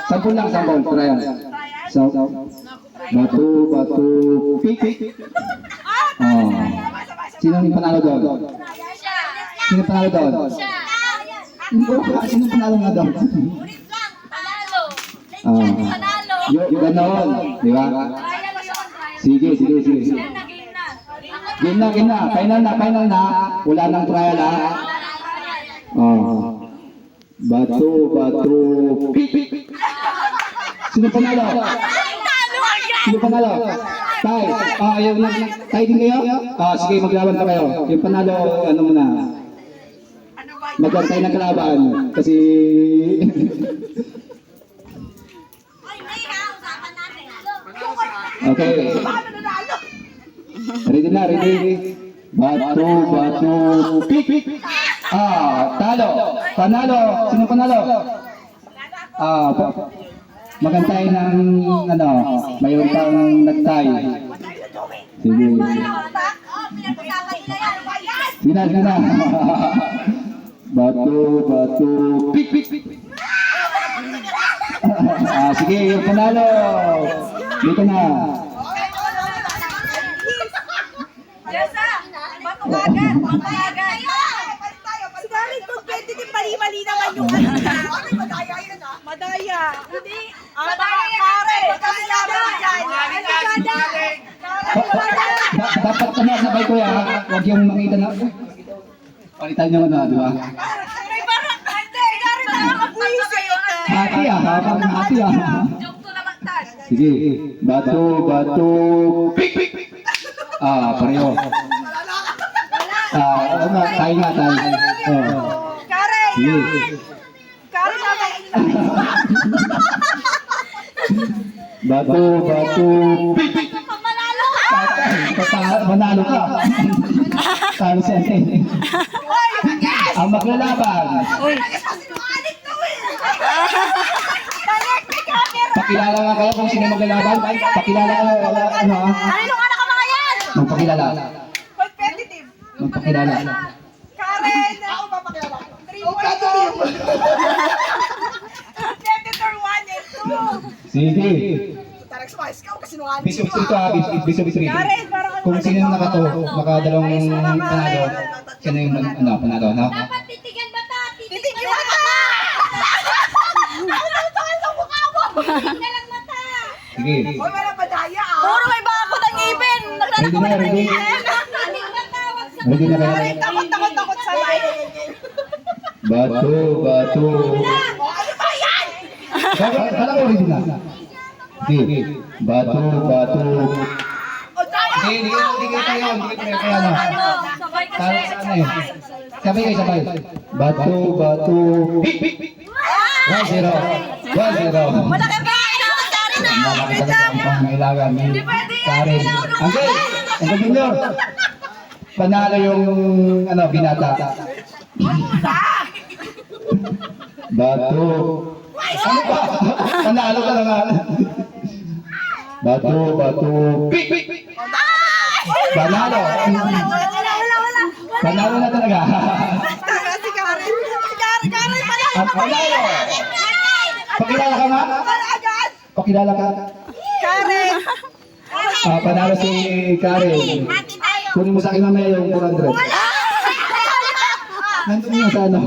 Sampun lang, sampun. Try yan. So, batu, batu, pik. Oh. Sino yung panalo doon? Sino panalo doon? Sino panalo nga doon? Ganon. Di ba? Sige. Game na. Final na. Wala nang trial ha. Oh. Batu, pik. Sino panalo? Tay. Ayaw na. Tay din kayo? Sige, maglaban pa kayo. Yung panalo, ano muna. Magantay ng kalaban. Kasi... Okay. Ready na. Batu, pik. Talo. Panalo. Sino panalo? Magantay ng mayroon pang nagtay. Sige. Sige na. Batu, pik. Sige, yung panalo. Dito na. Batukagan. Sigarin kung pwede din mali naman yung ano na. Madaya yun ah. Madaya. Hindi. Kare. Kasi laban dyan. Dapat sabay ko yan. Huwag yung makita na. Palitan nyo na, di ba? May parang hindi. Gari na nakapwisit. Hati hati Joke to naman tan. Sige. Batu, pik. Pareho. Tayo nga. Kare. Sige. Kare naman. Batu, pik. Manalo ka. Talo siya. Ang maglalaban. Pakilala nga kayo kung sino maglalaban. Pakilala nga ano ha. Ano nga na mga yan? Magpakilala. Competitive. Magpakilala. Karen. Ako ba pakilala? 3 Competitor 1 and 2. Sige. Tarang spice ka kasi nung Biso ito. Karen, parang Kung sino yung nakadalawang panalo, sino yung panalo, ha? Dapat titigan ba ta? titigil mata! Ano sa mukha mo? Titigan lang mata. Sige. Hoy, wala pa daya ah. Puro may bakot ang ngipin. Ready na, ready. Ating matawag sa Ready na kayo? Karen, takot sa live. Batu. Ano ba yan? Kala ko ready na. Sige. Batu. O tayo! Hindi kayo kaya na. Sabay Talo kasi. sa ano yun? Sabay. Batu. Pik. 1-0. Malaki ba? Karen na! Malaki talaga ang pangailangan ni Karen. Ang junior. Panalo yung binata. Batu. Ano ba? Panalo ka na nga. Batu. Pik. Panalo. Wala. Panalo na talaga. Taga si Karen. Karen pala. Ang panalo. Pakilala ka nga? Para agad. Pakilala ka? Karen. Panalo si Karen. Kunin mo sa akin mamaya yung 400. Nandun yun sa ano.